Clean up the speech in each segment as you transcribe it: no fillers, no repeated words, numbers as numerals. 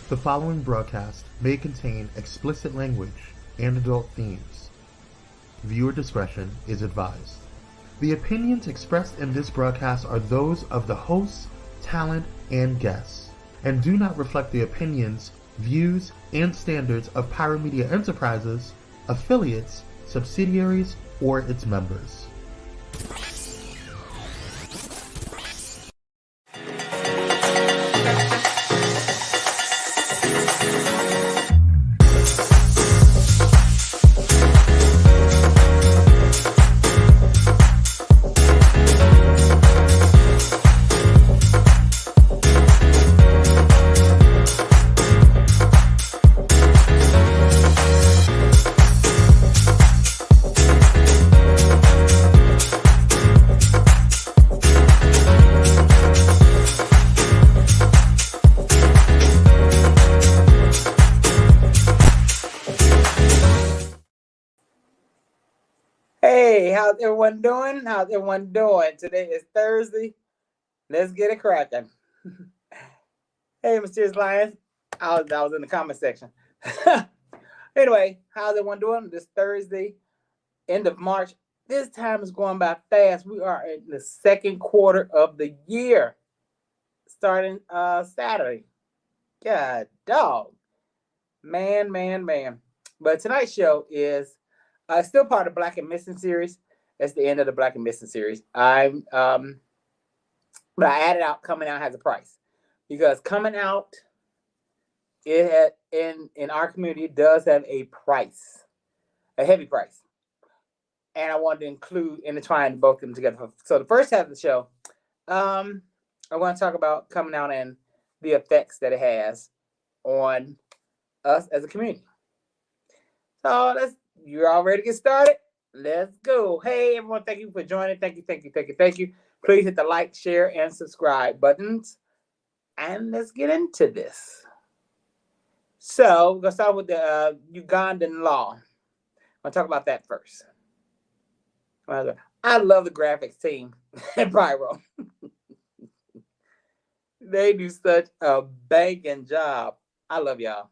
The following broadcast may contain explicit language and adult themes. Viewer discretion is advised. The opinions expressed in this broadcast are those of the hosts, talent, and guests, and do not reflect the opinions, views, and standards of Pyromedia Enterprises, affiliates, subsidiaries, or its members. Hey, how's everyone doing? How's everyone doing? Today is Thursday. Let's get it cracking. Hey, Mysterious Lions. I was in the comment section. Anyway, how's everyone doing? This Thursday, end of March. This time is going by fast. We are in the second quarter of the year, starting Saturday. God dog. Man. But tonight's show is still part of the Black and Missing series. That's the end of the Black and Missing series. But I added out coming out has a price, because coming out in our community does have a price, a heavy price, and I wanted to include intertwine both of them together. So the first half of the show, I want to talk about coming out and the effects that it has on us as a community. So you're all ready to get started? Let's go. Hey, everyone. Thank you for joining. Thank you. Please hit the like, share, and subscribe buttons. And let's get into this. So, we're going to start with the Ugandan law. I'm going to talk about that first. I love the graphics team at Pyro. They do such a banging job. I love y'all.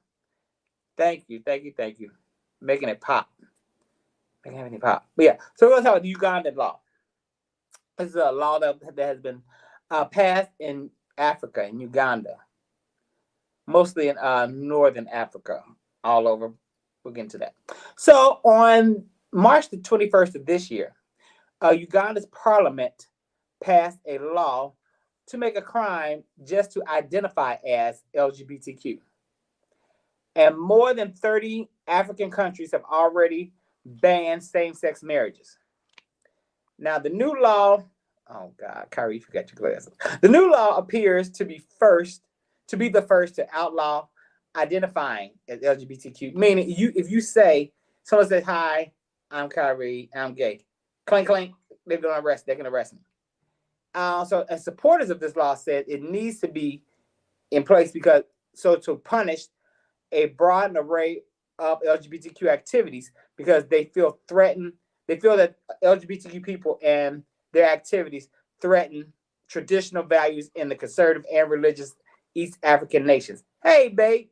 Thank you. Making it pop. But yeah, so we're going to talk about the Ugandan law. This is a law that has been passed in Africa, in Uganda, mostly in northern Africa, all over. We'll get into that. So on March the 21st of this year, Uganda's parliament passed a law to make a crime just to identify as LGBTQ. And more than 30 African countries have already banned same-sex marriages. Now, the new law, oh God, Kire, you forgot your glasses. The new law appears to be the first to outlaw identifying as LGBTQ, meaning if you say, someone says, hi, I'm Kire, I'm gay, clink, they can arrest me. So as supporters of this law said, it needs to be in place to punish a broad array of LGBTQ activities, because they feel threatened. They feel that LGBTQ people and their activities threaten traditional values in the conservative and religious East African nations. Hey, babe.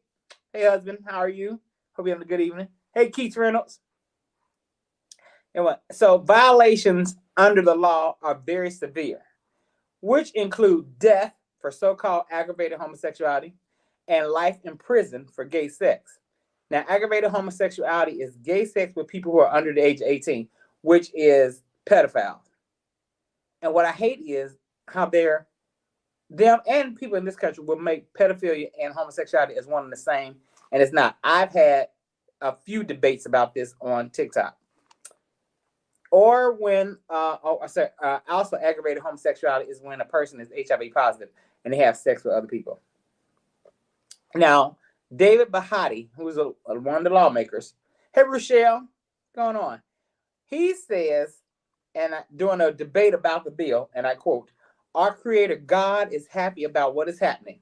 Hey, husband. How are you? Hope you're having a good evening. Hey, Keith Reynolds. Anyway, so violations under the law are very severe, which include death for so-called aggravated homosexuality and life in prison for gay sex. Now, aggravated homosexuality is gay sex with people who are under the age of 18, which is pedophiles. And what I hate is how them and people in this country will make pedophilia and homosexuality as one and the same, and it's not. I've had a few debates about this on TikTok. Or when, also aggravated homosexuality is when a person is HIV positive and they have sex with other people. Now, David Bahati, who's one of the lawmakers, hey, Rochelle, what's going on? He says, and during a debate about the bill, and I quote, "Our Creator God is happy about what is happening.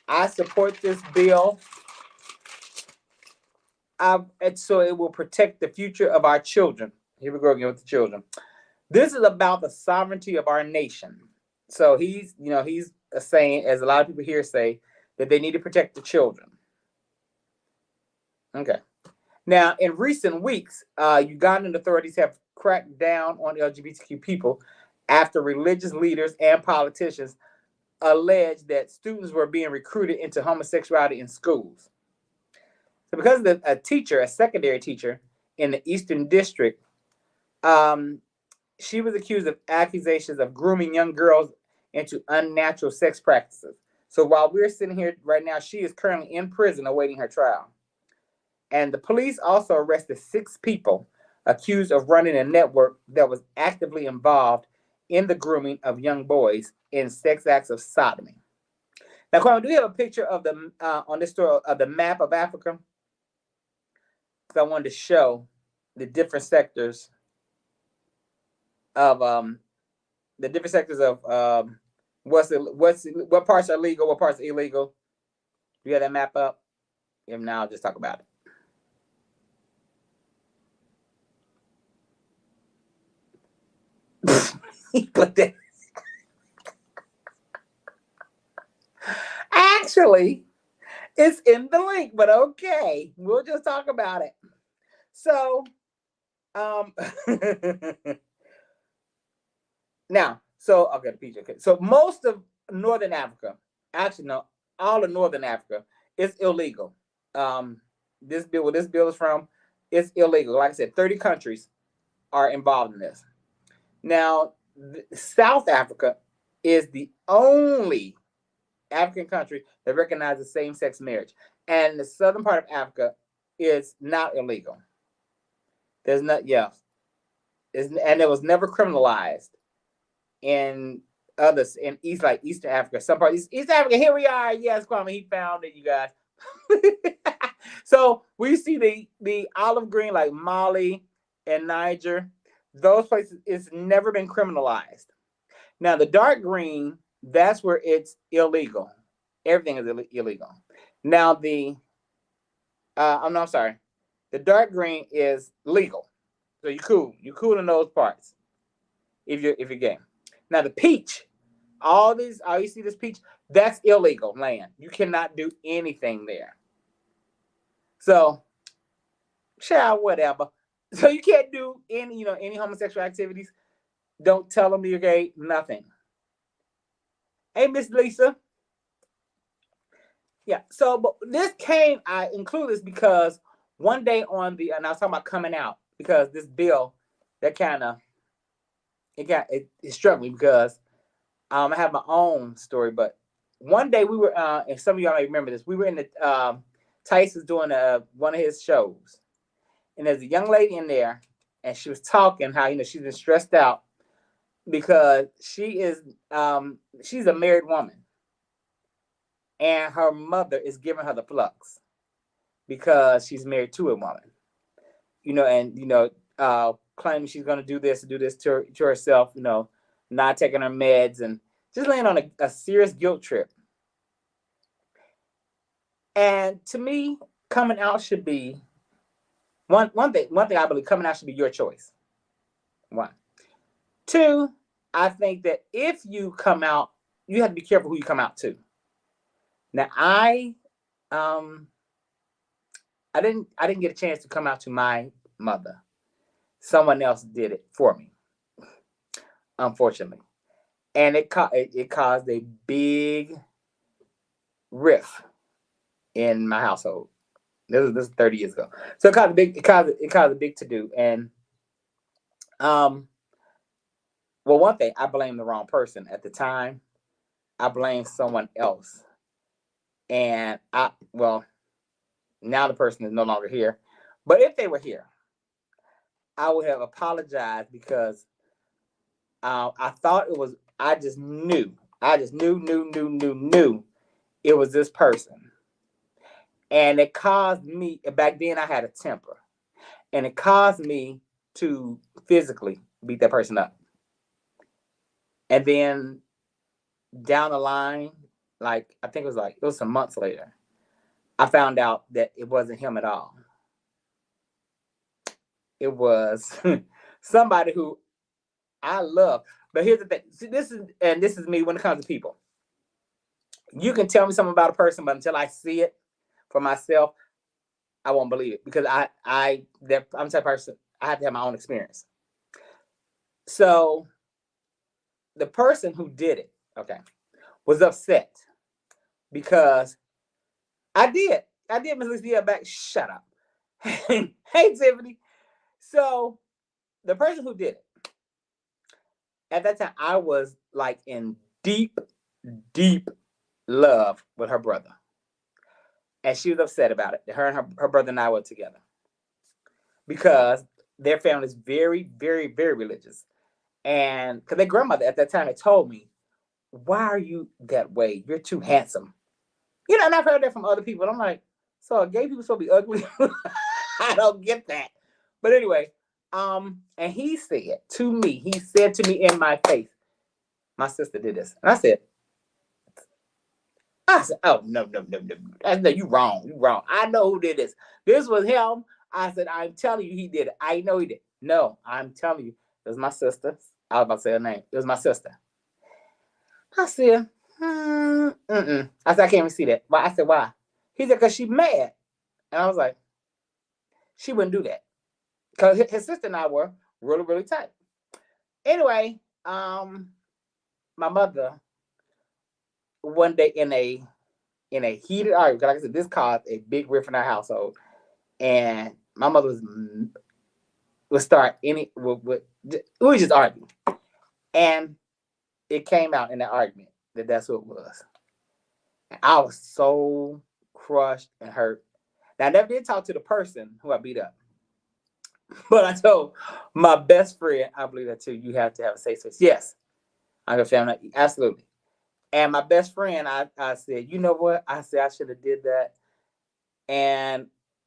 I support this bill so it will protect the future of our children." Here we go again with the children. This is about the sovereignty of our nation. So he's saying, as a lot of people here say, that they need to protect the children. Okay. Now, in recent weeks, Ugandan authorities have cracked down on LGBTQ people after religious leaders and politicians alleged that students were being recruited into homosexuality in schools. So because of a secondary teacher in the Eastern District, she was accused of accusations of grooming young girls into unnatural sex practices. So while we're sitting here right now, she is currently in prison awaiting her trial. And the police also arrested 6 people accused of running a network that was actively involved in the grooming of young boys in sex acts of sodomy. Now, Kwame, do you have a picture of the on this story of the map of Africa? Because I wanted to show the different sectors of what parts are legal, what parts are illegal. Do you have that map up? If not, I'll just talk about it. But then, actually, it's in the link, but okay, we'll just talk about it. So, now, so okay, the picture. Okay, so most of Northern Africa, actually, no, all of Northern Africa is illegal. This bill, where this bill is from, it's illegal. Like I said, 30 countries are involved in this. Now, South Africa is the only African country that recognizes same-sex marriage, and the southern part of Africa is not illegal. There's not, yeah, and it was never criminalized in others in Eastern Africa. Some parts East Africa. Here we are. Yes, Kwame, he found it, you guys. So we see the olive green like Mali and Niger. Those places, it's never been criminalized. Now the dark green, that's where it's illegal. Everything is illegal. Now I'm sorry. The dark green is legal. So you cool in those parts. If you're gay. Now the peach, all you see this peach, that's illegal land. You cannot do anything there. So, child, whatever. So you can't do any homosexual activities. Don't tell them you're gay. Nothing. Hey, Miss Lisa. Yeah. So, but I include this because one day and I was talking about coming out, because this bill that kind of it struck me, because I have my own story. But one day we were, and some of y'all may remember this, we were in the Tyson's doing one of his shows, and there's a young lady in there, and she was talking how she's been stressed out because she's a married woman, and her mother is giving her the flux because she's married to a woman, claiming she's going to do this to herself, not taking her meds and just laying on a serious guilt trip. And to me, coming out should be one thing I believe, coming out should be your choice. 1. 2, I think that if you come out, you have to be careful who you come out to. Now, I didn't get a chance to come out to my mother. Someone else did it for me, unfortunately, and it caused a big rift in my household. This is 30 years ago, so it caused a big to do. And well, one thing, I blamed the wrong person at the time. I blamed someone else, and now the person is no longer here. But if they were here, I would have apologized, because I thought it was. I just knew it was this person, and it caused me. Back then, I had a temper, and it caused me to physically beat that person up. And then down the line, I think it was some months later, I found out that it wasn't him at all. It was somebody who I love. But here's the thing. See, this is me when it comes to people. You can tell me something about a person, but until I see it for myself, I won't believe it because I'm the type of person, I have to have my own experience. So the person who did it, okay, was upset because I did, Miss Lisa, yeah, back. Shut up. Hey, Tiffany. So the person who did it, at that time, I was like in deep, deep love with her brother. And she was upset about it. Her and her brother and I were together. Because their family is very, very, very religious. And because their grandmother at that time had told me, why are you that way? You're too handsome. You know, and I've heard that from other people. And I'm like, so gay people supposed to be ugly? I don't get that. But anyway, and he said to me in my face, my sister did this. And I said, oh, no. I said, you wrong. I know who did this. This was him. I said, I'm telling you, he did it. I know he did. No, I'm telling you, it was my sister. I was about to say her name. It was my sister. I said, I said, I can't even see that. But I said, why? He said, because she's mad. And I was like, she wouldn't do that. Because his sister and I were really, really tight. Anyway, my mother, one day in a heated argument, like I said, this caused a big rift in our household. And my mother would start we would just argue. And it came out in that argument that that's who it was. And I was so crushed and hurt. Now, I never did talk to the person who I beat up. But I told my best friend, I believe that too, you have to have a safe space. Yes, I'm a family, absolutely. And my best friend, I said, you know what? I said I should have did that.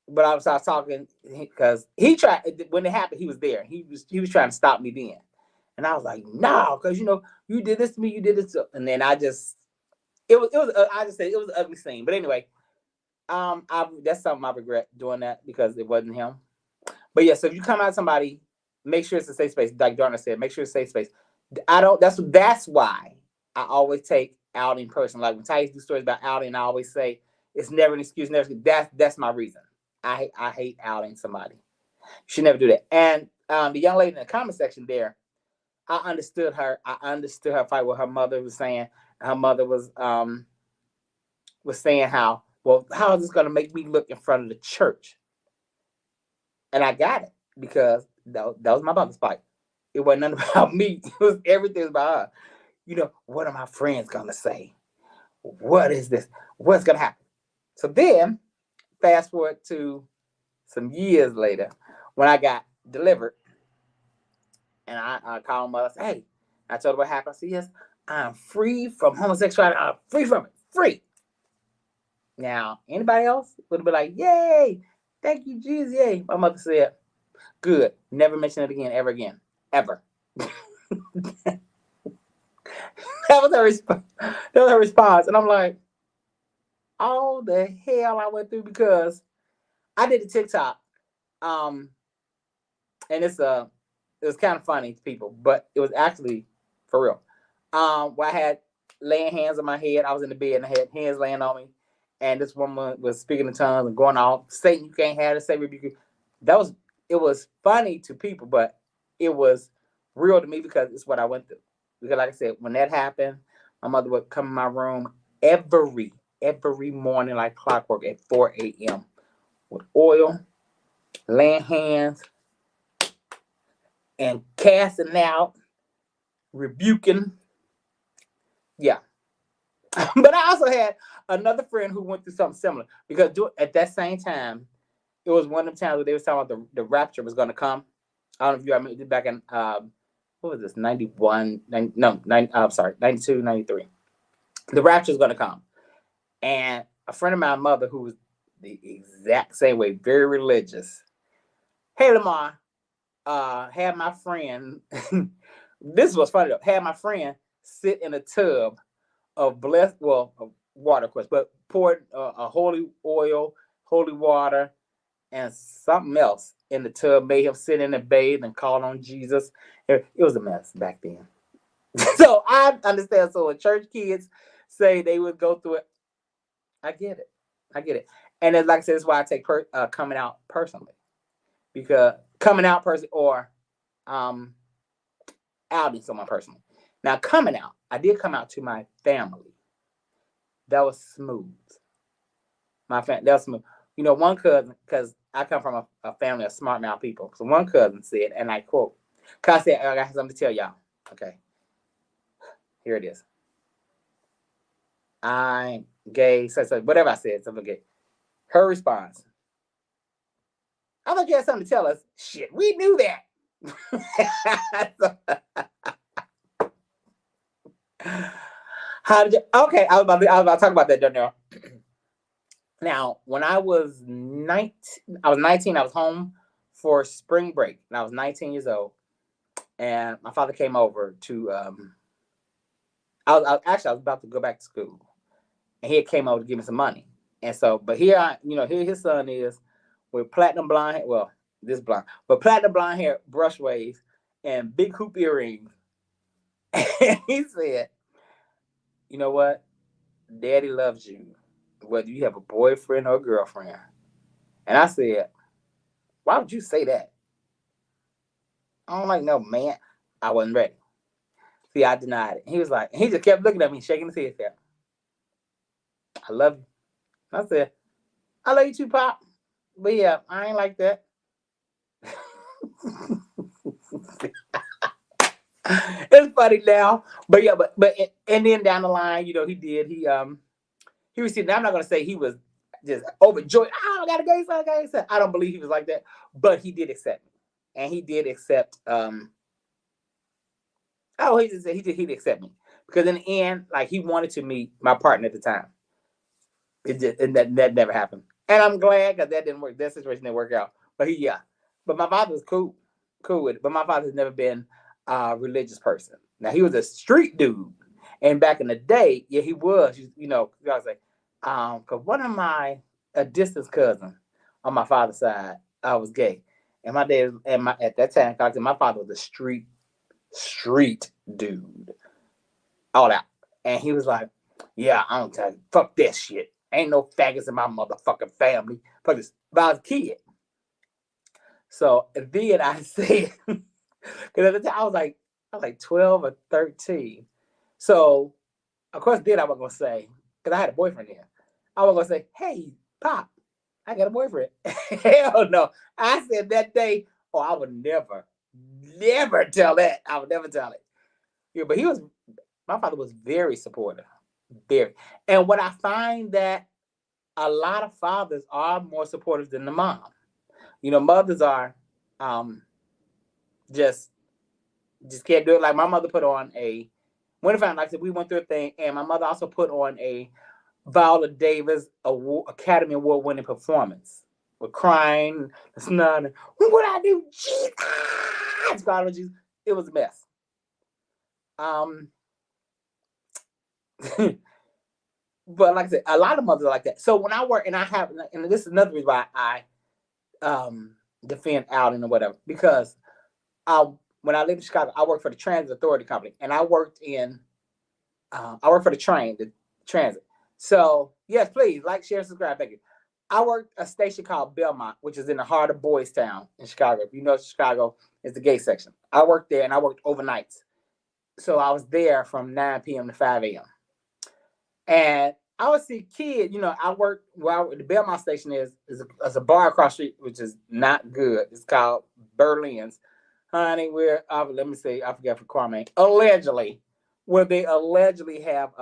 But I was talking because he tried, when it happened, he was there. He was trying to stop me then. And I was like, no, because you did this to me, you did this to, and then I just said it was an ugly scene. But anyway, that's something I regret doing that because it wasn't him. But yeah, so if you come out somebody, make sure it's a safe space. Like Darna said, make sure it's a safe space. That's why I always take outing person. Like when Thais do stories about outing, I always say it's never an excuse, never. That's my reason. I hate outing somebody. You should never do that. And the young lady in the comment section there, I understood her. I understood her fight. What her mother was saying. Her mother was saying how is this going to make me look in front of the church? And I got it because that was my mother's fight. It wasn't nothing about me. It was everything about her. What are my friends going to say? What is this? What's going to happen? So then, fast forward to some years later, when I got delivered, and I called my mother, say, hey, I told her what happened. I said, yes, I'm free from homosexuality. I'm free from it. Free. Now, anybody else would be like, yay, thank you, Jesus, yay. My mother said, good. Never mention it again, ever again. Ever. That was her response. And I'm like, all the hell I went through because I did a TikTok. And it was kind of funny to people, but it was actually for real. Where I had laying hands on my head. I was in the bed and I had hands laying on me. And this woman was speaking in tongues and going off, Satan, you can't have it, Satan, rebuke you. It was funny to people, but it was real to me because it's what I went through. Because like I said, when that happened, my mother would come in my room every morning like clockwork at 4 a.m. with oil, laying hands, and casting out, rebuking. Yeah. But I also had another friend who went through something similar because at that same time, it was one of the times where they were talking about the rapture was going to come. I don't know if you remember back in, what was this, 91, 90, no, 90, I'm sorry, 92, 93. The rapture is going to come. And a friend of my mother who was the exact same way, very religious. Hey, Lamar, had my friend, this was funny though, had my friend sit in a tub of water, of course, but poured a holy oil, holy water, and something else in the tub, made him sit in and bathe and call on Jesus. It was a mess back then. So I understand. So when church kids say they would go through it, I get it. And then, like I said, that's why I take coming out personally, because coming out personally or outing someone personally. Now, coming out, I did come out to my family. That was smooth. That was smooth. You know, one cousin, because I come from a family of smart mouth people. So one cousin said, and I quote, because I said, I got something to tell y'all. Okay. Here it is. I'm gay, so whatever I said, something gay. Her response, I thought you had something to tell us. Shit, we knew that. How did you? Okay, I was about to talk about that, Danielle. Now, when I was 19, I was home for spring break, and I was 19 years old. And my father came over to. I was about to go back to school, and he came over to give me some money. And so, but here his son is with platinum blonde hair. Well, this blonde, but platinum blonde hair, brush waves, and big hoop earrings. And he said, "You know what? Daddy loves you, whether you have a boyfriend or a girlfriend." And I said, "Why would you say that? I don't like no man." I wasn't ready. See, I denied it. He was like, he just kept looking at me, shaking his head. Said, "I love you." I said, "I love you too, Pop. But yeah, I ain't like that." It's funny now, but yeah, but and then down the line, he received. Now I'm not gonna say he was just overjoyed. Oh, I got a gay son, gay son. I don't believe he was like that, but he did accept me, and he did accept. He did accept me, because in the end, like, he wanted to meet my partner at the time. And that never happened, and I'm glad, because that didn't work. That situation didn't work out. But but my father was cool with it. But my father's never been a religious person. Now, he was a street dude, and back in the day, yeah, he was. I was like, because one of a distant cousin on my father's side, I was gay, and my dad at that time, my father was a street dude, all out, and he was like, "Yeah, I don't tell you, fuck that shit. Ain't no faggots in my motherfucking family. Fuck this." But I was a kid. So then I said, because at the time I was like 12 or 13. So of course then I was gonna say, because I had a boyfriend then, I was gonna say, "Hey, Pop, I got a boyfriend." Hell no. I said that day, "Oh, I would never tell that. I would never tell it." Yeah, but my father was very supportive. Very. And what I find that a lot of fathers are more supportive than the mom. Mothers are just can't do it. Like, my mother put on like I said, we went through a thing, and my mother also put on a Viola Davis Academy Award winning performance with crying, snoring. What I do? Jesus! God, Jesus. It was a mess. But like I said, a lot of mothers are like that. So when I work, and this is another reason why I defend outing or whatever, because when I lived in Chicago, I worked for the Transit Authority Company, and I worked for the transit. So yes, please like, share, subscribe. Thank you. I worked a station called Belmont, which is in the heart of Boys Town in Chicago. If you know Chicago is the gay section. I worked there, and I worked overnights. So I was there from 9 p.m. to 5 a.m. And I would see kids, I worked the Belmont station is a bar across the street, which is not good. It's called Berlin's. Honey, let me say, I forgot for Kwame. Allegedly, where they allegedly have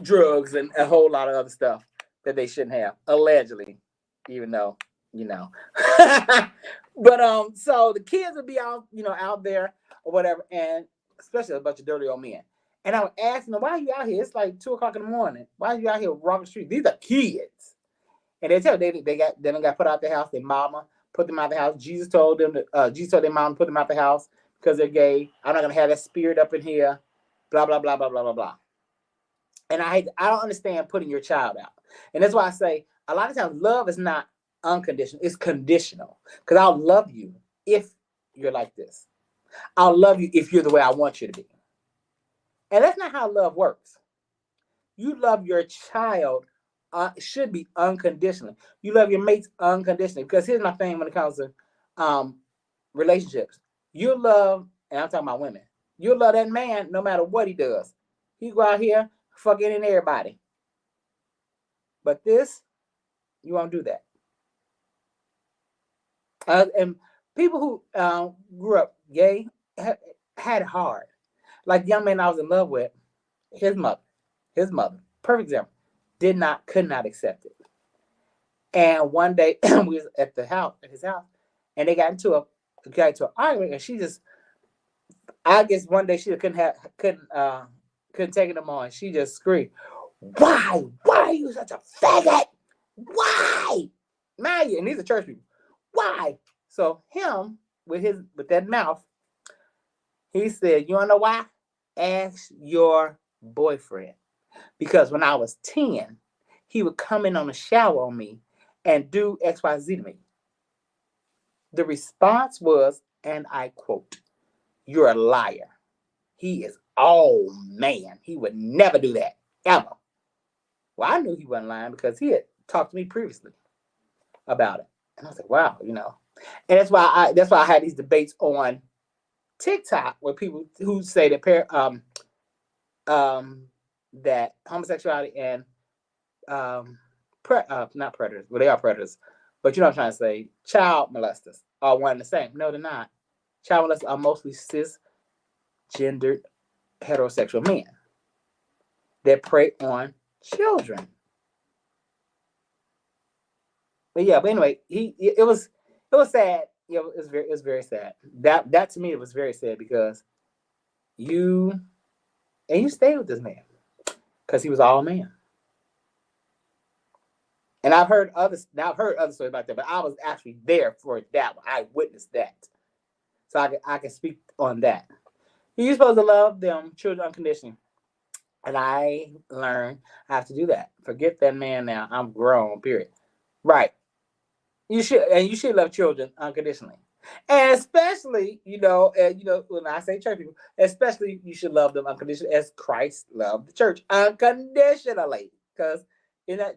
drugs and a whole lot of other stuff that they shouldn't have. Allegedly, even though, But so the kids would be out there or whatever, and especially a bunch of dirty old men. And I would ask them, "Why are you out here? It's like 2:00 in the morning. Why are you out here walking the street? These are kids." And they tell me they got put out the house. Their mama put them out the house. Jesus told their mom to put them out the house because they're gay. I'm not gonna have that spirit up in here. Blah blah blah blah blah blah blah. And I don't understand putting your child out. And that's why I say a lot of times love is not unconditional. It's conditional. Because I'll love you if you're like this. I'll love you if you're the way I want you to be. And that's not how love works. You love your child should be unconditionally. You love your mates unconditionally. Because here's my thing when it comes to relationships. You love, and I'm talking about women. You love that man no matter what he does. He go out here fucking in everybody. But this, you won't do that. And people who grew up gay had it hard. Like the young man I was in love with, his mother, perfect example, could not accept it. And one day we was at his house, and they got into an argument, and she just, I guess one day she couldn't take it no more, and she just screamed, "Why are you such a faggot? Why?" Man, and these are church people. Why? So him with that mouth, he said, "You wanna know why? Ask your boyfriend." Because when I was 10, he would come in on a shower on me and do XYZ to me. The response was, and I quote, "You're a liar. He is all man. He would never do that, ever." Well, I knew he wasn't lying because he had talked to me previously about it. And I was like, wow, And that's why I had these debates on TikTok with people who say that that homosexuality and not predators, well, they are predators, but you know what I'm trying to say, child molesters are one and the same. No, they're not. Child molesters are mostly cisgendered heterosexual men that prey on children. But anyway, it was sad. It was very sad. That to me, it was very sad because you stayed with this man because he was all man. And I've heard other stories about that, but I was actually there for that one. I witnessed that, so I can speak on that. You're supposed to love them children unconditionally, and I learned I have to do that. Forget that man now. I'm grown. Period. Right. You should love children unconditionally, and especially when I say church people, especially you should love them unconditionally as Christ loved the church unconditionally, because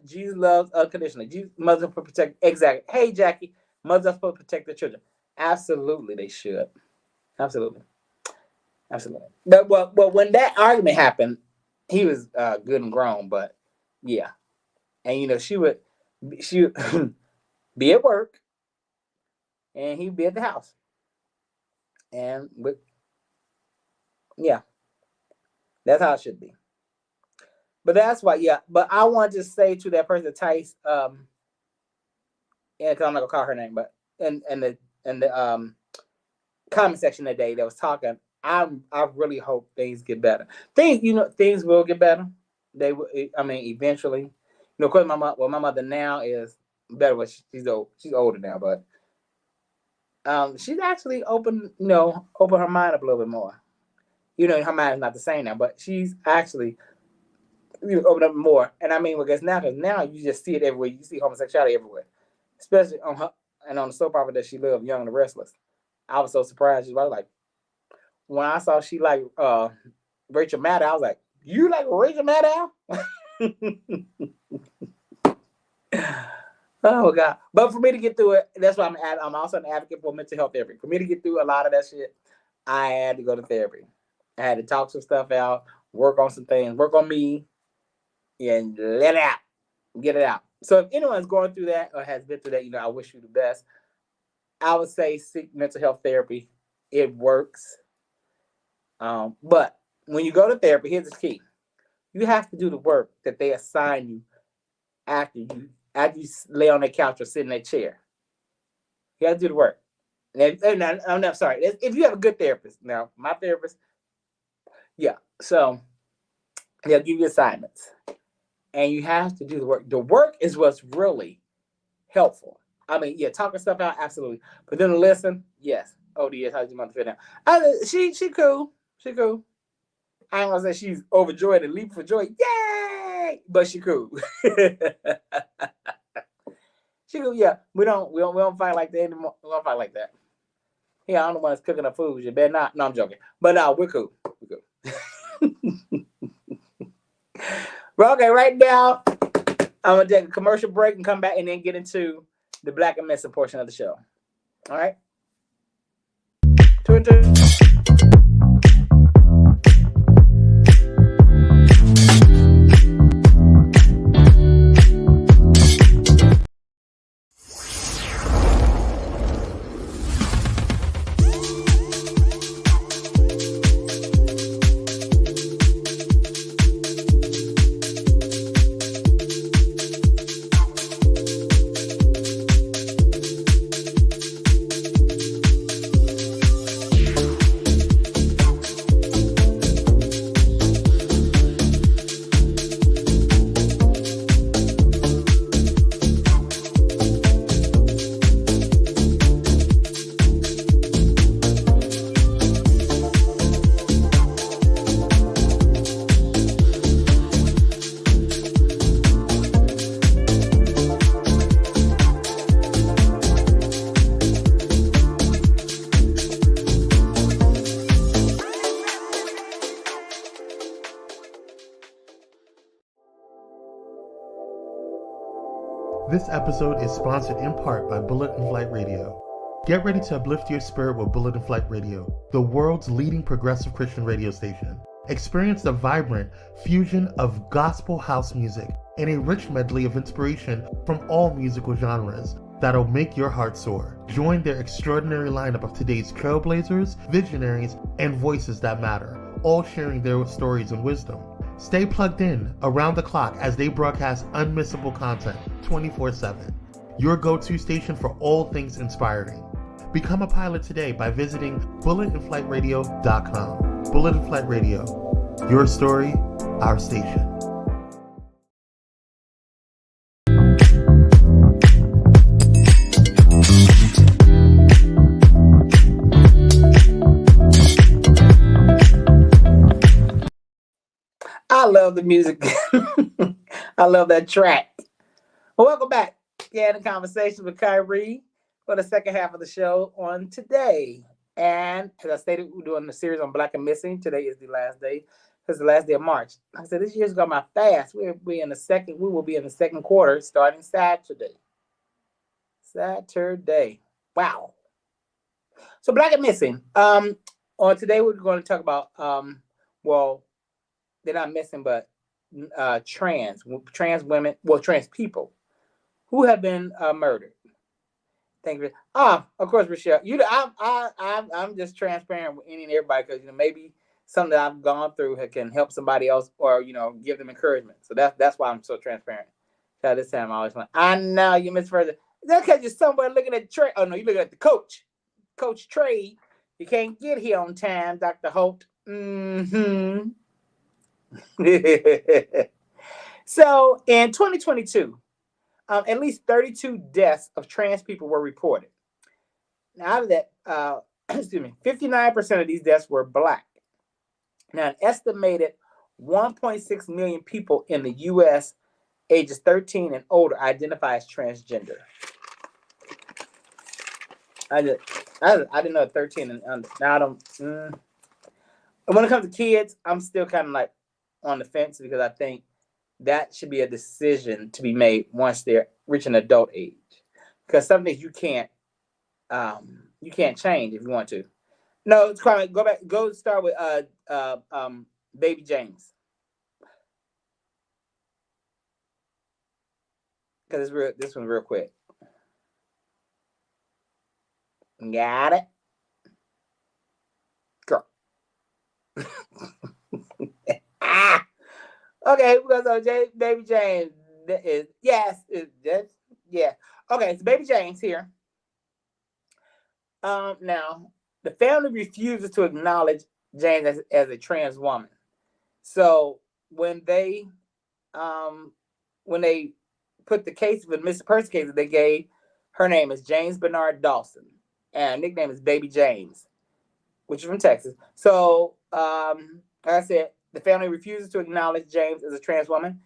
Jesus loves unconditionally. Jesus, mothers will protect. Exactly. Hey, Jackie, mothers will protect their children. Absolutely, they should. Absolutely. But when that argument happened, he was good and grown, but yeah, and she would be at work, and he'd be at the house, and that's how it should be. But that's why, But I want to say to that person, Tice, because I'm not gonna call her name, but in the comment section that day that was talking, I really hope things get better. Things will get better. They will. I mean, eventually. Of course, my mother now is better. But she's old. She's older now, but she's actually open her mind up a little bit more. Her mind is not the same now, but she's actually open up more. And I mean, because now you just see it everywhere. You see homosexuality everywhere, especially on the soap opera that she loved, Young and the Restless. I was so surprised. I was like, when I saw she like Rachel Maddow, I was like, "You like Rachel Maddow?" Oh God! But for me to get through it, that's why I'm also an advocate for mental health therapy. For me to get through a lot of that shit, I had to go to therapy. I had to talk some stuff out, work on some things, work on me, and let it out, get it out. So if anyone's going through that or has been through that, I wish you the best. I would say seek mental health therapy. It works. But when you go to therapy, here's the key. You have to do the work that they assign you after you lay on that couch or sit in that chair. You have to do the work. I'm sorry. If you have a good therapist. Now, my therapist, so they'll give you assignments. And you have to do the work. The work is what's really helpful. I mean, talking stuff out, absolutely. But then to listen, yes. Oh, yes, how's your mother feel now? She cool. She cool. I ain't gonna say she's overjoyed and leap for joy. Yay! But she cool. She cool, yeah. We don't fight like that anymore. We don't fight like that. Yeah, I'm the one that's cooking the food. You better not. No, I'm joking. But no, we're cool. We're cool. Well, okay, right now, I'm going to take a commercial break and come back and then get into the Black and Missing portion of the show. All right? This episode is sponsored in part by Bullet and Flight Radio. Get ready to uplift your spirit with Bullet and Flight Radio, the world's leading progressive Christian radio station. Experience the vibrant fusion of gospel house music and a rich medley of inspiration from all musical genres that'll make your heart soar. Join their extraordinary lineup of today's trailblazers, visionaries, and voices that matter, all sharing their stories and wisdom. Stay plugged in around the clock as they broadcast unmissable content 24/7. Your go-to station for all things inspiring. Become a pilot today by visiting bulletandflightradio.com. Bullet and Flight Radio. Your story, our station. I love the music. I love that track. Well, welcome back. Kandid Konversations with Kire for the second half of the show on today. And as I stated, we're doing the series on Black and Missing. Today is the last day. It's the last day of March. Like I said, this year's gone by fast. We will be in the second quarter starting Saturday. Wow. So Black and Missing. On today we're going to talk about they're not missing, but trans women, trans people who have been murdered. Thank you. Of course, Rochelle. I'm just transparent with any and everybody because maybe something that I've gone through can help somebody else or give them encouragement. So that's why I'm so transparent. So this time I always like, I know you miss further. That's because you're somewhere looking at the trade. Oh no, you're looking at the coach trade. You can't get here on time, Dr. Holt. Mm-hmm. So in 2022, at least 32 deaths of trans people were reported. Now, out of that, 59% of these deaths were Black. Now, an estimated 1.6 million people in the U.S. ages 13 and older identify as transgender. I didn't know 13 and under. Now I don't. When it comes to kids, I'm still kind of like on the fence because I think that should be a decision to be made once they're reaching adult age. Because some things you can't change if you want to. No, it's quite go start with Baby James. Because this one's real quick. Got it? Girl. Okay, we're going to say Baby James. Yeah. Okay, so Baby James here. Now, the family refuses to acknowledge James as a trans woman. So when they put the case for the missing person case that they gave, her name is James Bernard Dawson, and nickname is Baby James, which is from Texas. So, like I said, the family refuses to acknowledge James as a trans woman.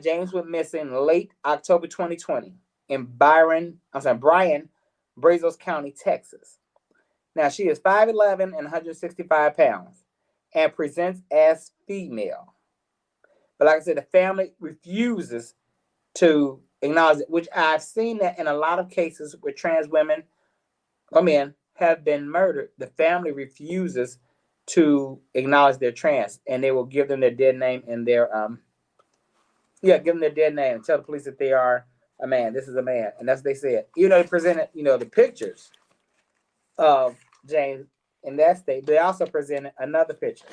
James went missing late October 2020 in Bryan, Brazos County, Texas. Now, she is 5'11" and 165 pounds and presents as female. But like I said, the family refuses to acknowledge it, which I've seen that in a lot of cases where trans women or men have been murdered, the family refuses to acknowledge they're trans, and they will give them their dead name and their give them their dead name and tell the police that they are a man. This is a man, and that's what they said. Even though they presented, the pictures of James in that state, they also presented another picture,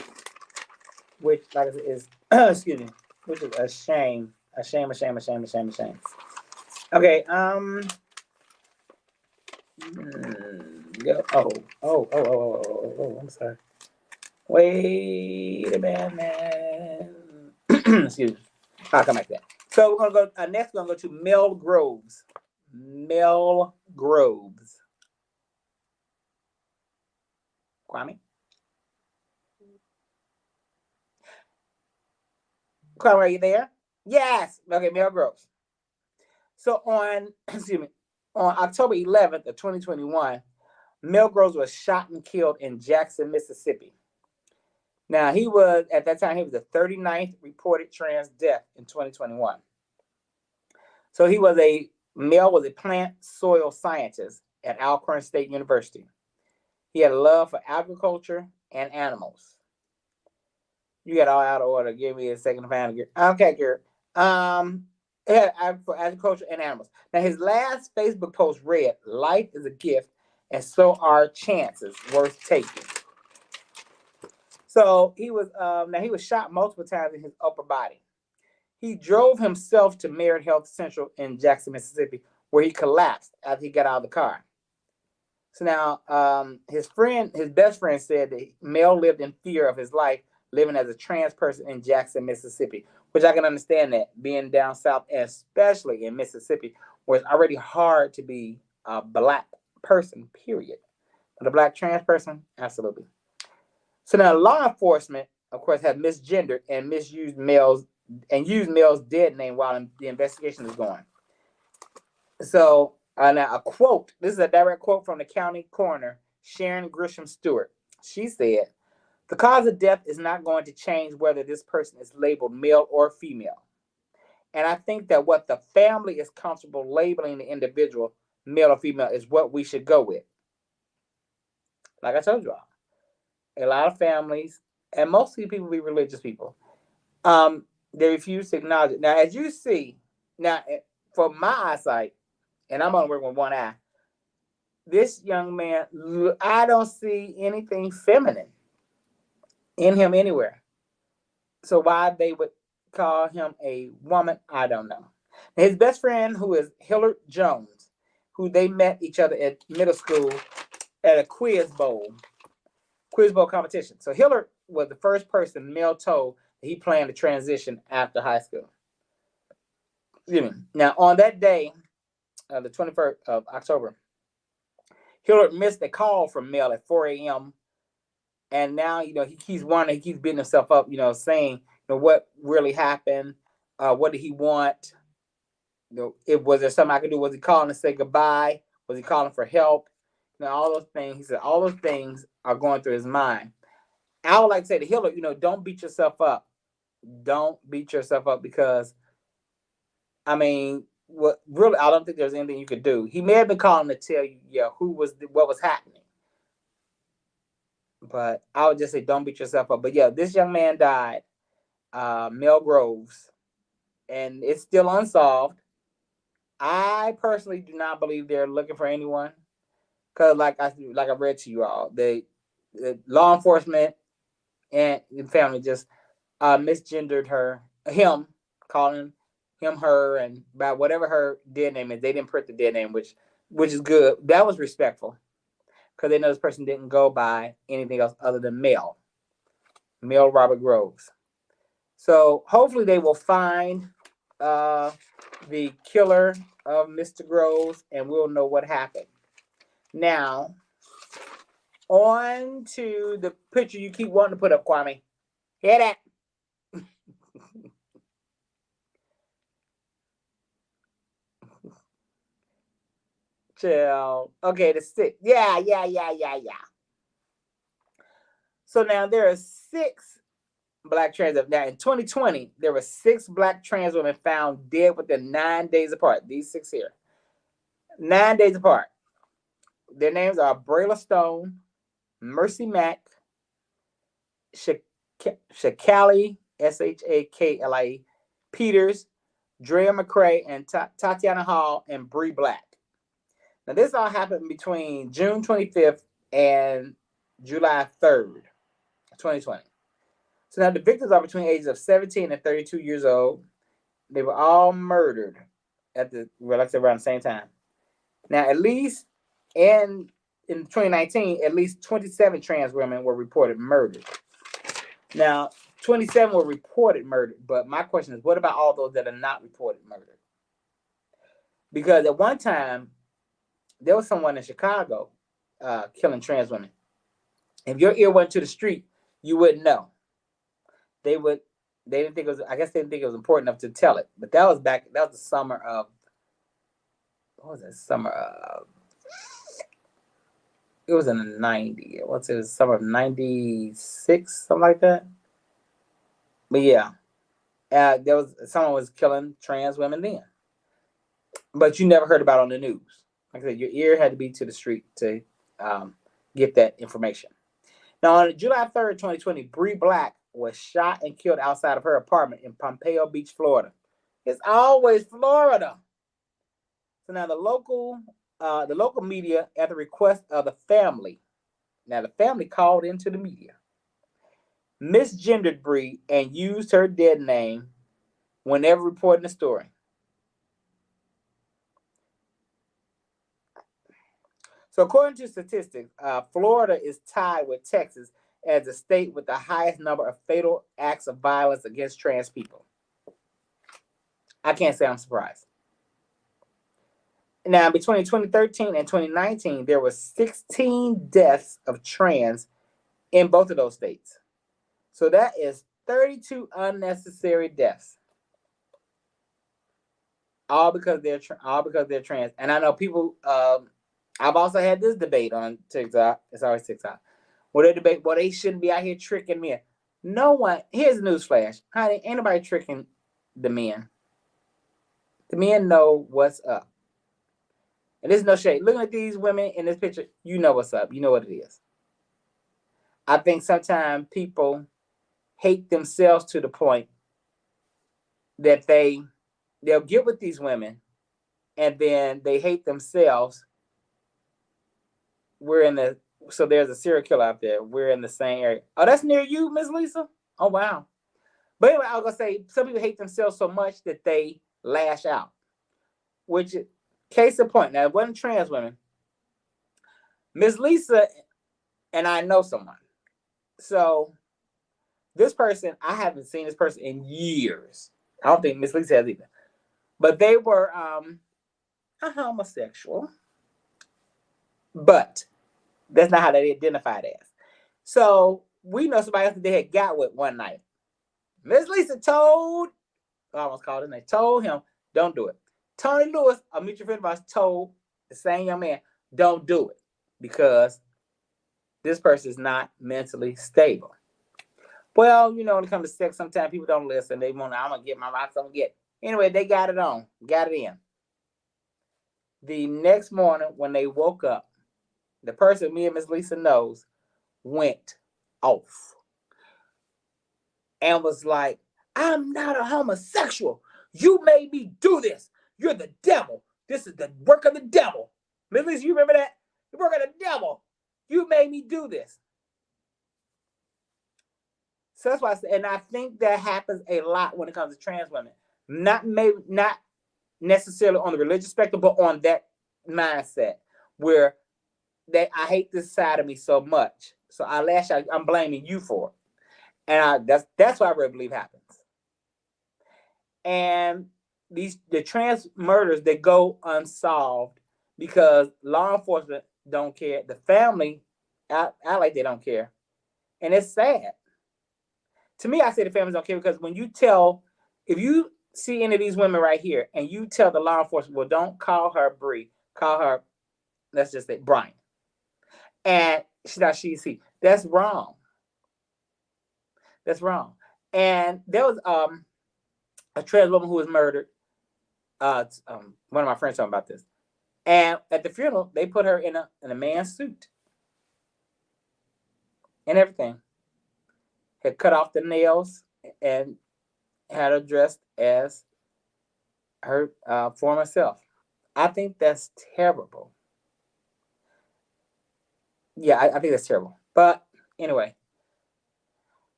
which, like I said, is excuse me, which is a shame. A shame, a shame, a shame, a shame, a shame. Okay, I'm sorry. Wait a minute. Excuse me. I'll come back to that. So we're gonna go next. We're gonna go to Mel Groves. Mel Groves. Kwame, are you there? Yes. Okay, Mel Groves. So on October 11th of 2021, Mel Groves was shot and killed in Jackson, Mississippi. Now, at that time, he was the 39th reported trans death in 2021. So Mel was a plant soil scientist at Alcorn State University. He had a love for agriculture and animals. You got all out of order. Give me a second to find it. Okay, Garrett. For agriculture and animals. Now, his last Facebook post read, "Life is a gift, and so are chances worth taking." So he was shot multiple times in his upper body. He drove himself to Merit Health Central in Jackson, Mississippi, where he collapsed after he got out of the car. So now, his best friend said that Mel lived in fear of his life, living as a trans person in Jackson, Mississippi, which I can understand that, being down south, especially in Mississippi, where it's already hard to be a Black person, period. But a Black trans person, absolutely. So now law enforcement, of course, have misgendered and used Mel's dead name while the investigation is going. So now a quote, this is a direct quote from the county coroner, Sharon Grisham Stewart. She said, "The cause of death is not going to change whether this person is labeled male or female. And I think that what the family is comfortable labeling the individual, male or female, is what we should go with." Like I told you all, a lot of families, and mostly people be religious people, they refuse to acknowledge it. Now, as you see, for my eyesight, and I'm only working with one eye, this young man, I don't see anything feminine in him anywhere. So why they would call him a woman, I don't know. His best friend, who is Hillard Jones, who they met each other at middle school at a quiz bowl competition. So Hillard was the first person Mel told that he planned to transition after high school. Now, on that day, the 21st of October, Hillard missed a call from Mel at 4 a.m. And now, he keeps wondering, he keeps beating himself up, saying, what really happened? What did he want? Was there something I could do? Was he calling to say goodbye? Was he calling for help? All those things. He said all those things are going through his mind. I would like to say to Hillard, don't beat yourself up. Don't beat yourself up because, I don't think there's anything you could do. He may have been calling to tell you, what was happening. But I would just say, don't beat yourself up. But this young man died, Mel Groves, and it's still unsolved. I personally do not believe they're looking for anyone, because like I read to you all, the law enforcement and the family just misgendered him, calling him her, and by whatever her dead name is. They didn't print the dead name, which is good. That was respectful, because they know this person didn't go by anything else other than Mel Robert Groves. So hopefully they will find the killer of Mr. Groves, and we'll know what happened. Now, on to the picture you keep wanting to put up, Kwame. Hear that? Chill. Okay, the 6. Yeah. So now there are 6 black trans women. Now, in 2020, there were 6 black trans women found dead within 9 days apart. These 6 here. 9 days apart. Their names are Brayla Stone, Mercy Mack, Shakali, Shaklie Peters, Drea McCrae, and Tatiana Hall, and Bree Black. Now, this all happened between June 25th and July 3rd, 2020. So now the victims are between ages of 17 and 32 years old. They were all murdered at like I said, around the same time. Now, at least in 2019, at least 27 trans women were reported murdered. Now, 27 were reported murdered, but my question is, what about all those that are not reported murdered? Because at one time, there was someone in Chicago killing trans women. If your ear went to the street, you wouldn't know. They didn't think it was, I guess they didn't think it was important enough to tell it. But that was the summer of, what was it? It was in the 90s. What's it? Summer of 96, something like that. But yeah, someone was killing trans women then. But you never heard about it on the news. Like I said, your ear had to be to the street to get that information. Now, on July 3rd, 2020, Bree Black was shot and killed outside of her apartment in Pompano Beach, Florida. It's always Florida. So now the local media, at the request of the family, now the family called into the media, misgendered Bree and used her dead name whenever reporting the story. So according to statistics, Florida is tied with Texas as the state with the highest number of fatal acts of violence against trans people. I can't say I'm surprised. Now, between 2013 and 2019, there were 16 deaths of trans in both of those states. So that is 32 unnecessary deaths. All because they're trans. And I know people, I've also had this debate on TikTok. It's always TikTok. Where they debate, well, they shouldn't be out here tricking men. No one, here's a newsflash. Honey, ain't nobody tricking the men. The men know what's up. And there's no shade. Looking at these women in this picture, you know what's up. You know what it is. I think sometimes people hate themselves to the point that they'll get with these women and then they hate themselves. So there's a serial killer out there. We're in the same area. Oh, that's near you, Miss Lisa? Oh, wow. But anyway, I was going to say, some people hate themselves so much that they lash out. Which, case in point, now it wasn't trans women. Miss Lisa and I know someone. So this person, I haven't seen this person in years. I don't think Miss Lisa has either. But they were a homosexual. But that's not how they identified as. So we know somebody else that they had got with one night. Miss Lisa told him, don't do it. Tony Lewis, a mutual friend of ours, told the same young man, don't do it because this person is not mentally stable. Well, when it comes to sex, sometimes people don't listen. They want, I'm going to get my rocks, I'm going to get. Anyway, they got it in. The next morning when they woke up, the person me and Miss Lisa knows went off and was like, I'm not a homosexual. You made me do this. You're the devil. This is the work of the devil. Miss Lisa, you remember that? The work of the devil. You made me do this. So that's why I said, and I think that happens a lot when it comes to trans women. Not necessarily on the religious spectrum, but on that mindset where I hate this side of me so much. So I lash out. I'm blaming you for it. And that's what I really believe happens. And the trans murders, they go unsolved because law enforcement don't care. The family act like they don't care. And it's sad. To me, I say the families don't care because if you see any of these women right here and you tell the law enforcement, well, don't call her Bree, call her, let's just say Brian. And she. That's wrong. That's wrong. And there was a trans woman who was murdered. One of my friends talking about this. And at the funeral, they put her in a man's suit and everything. Had cut off the nails and had her dressed as her former self. I think that's terrible. Yeah, I think that's terrible. But anyway,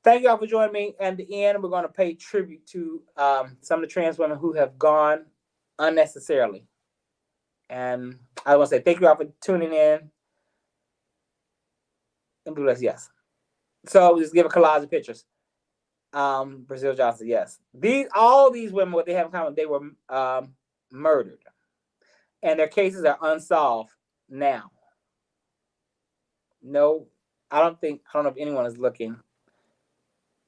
thank you all for joining me. And at the end, we're going to pay tribute to some of the trans women who have gone unnecessarily. And I want to say thank you all for tuning in. And Blue Lights, yes. So just give a collage of pictures. Brazil Johnson, yes. All these women, what they have in common, they were murdered. And their cases are unsolved now. No, I don't know if anyone is looking.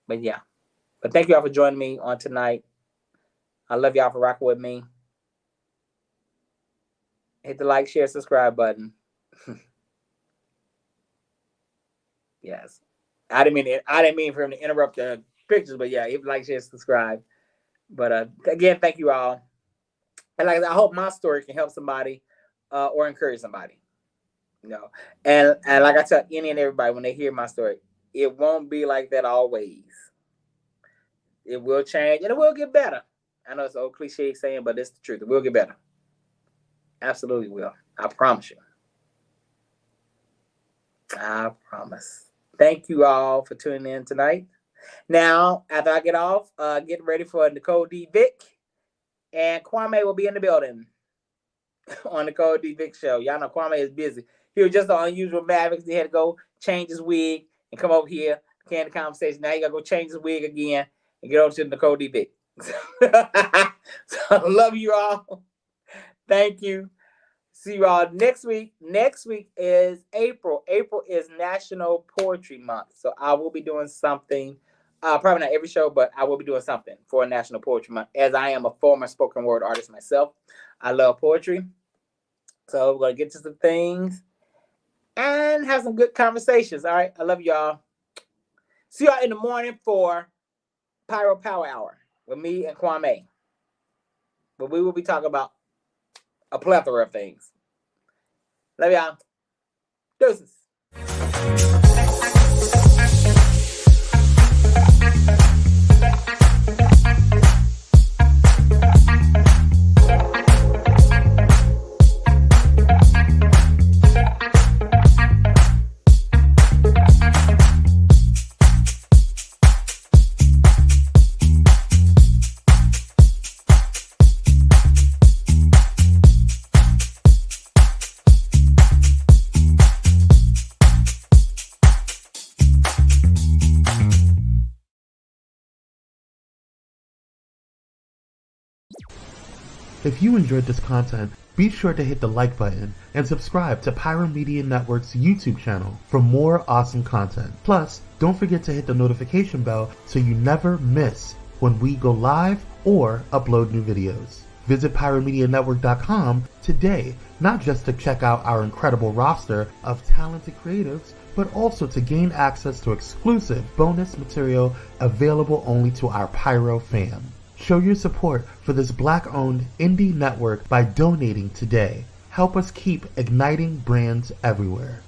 But yeah. But thank you all for joining me on tonight. I love y'all for rocking with me. Hit the like, share, subscribe button. Yes. I didn't mean for him to interrupt the pictures, but yeah, hit like, share, subscribe. But again, thank you all. And like I hope my story can help somebody or encourage somebody. You know. And like I tell any and everybody when they hear my story, it won't be like that always. It will change and it will get better. I know it's an old cliche saying, but it's the truth. It will get better. Absolutely will. I promise you. I promise. Thank you all for tuning in tonight. Now, after I get off, get ready for Nicole D. Vick. And Kwame will be in the building on the Nicole D. Vick show. Y'all know Kwame is busy. He was just on Unusual Mavericks. He had to go change his wig and come over here, Kandid Konversations. Now he got to go change his wig again and get over to Nicole D. Vick. So I love you all. Thank you. See you all next week. Next week is April. April is National Poetry Month. So I will be doing something. Probably not every show, but I will be doing something for National Poetry Month, as I am a former spoken word artist myself. I love poetry. So we're going to get to some things and have some good conversations. All right. I love y'all. See y'all in the morning for Pyro Power Hour with me and Kwame. But we will be talking about a plethora of things. Love y'all. Deuces. If you enjoyed this content, be sure to hit the like button and subscribe to Pyro Media Network's YouTube channel for more awesome content. Plus, don't forget to hit the notification bell so you never miss when we go live or upload new videos. Visit pyromedianetwork.com today, not just to check out our incredible roster of talented creatives, but also to gain access to exclusive bonus material available only to our Pyro fam. Show your support for this Black-owned indie network by donating today. Help us keep igniting brands everywhere.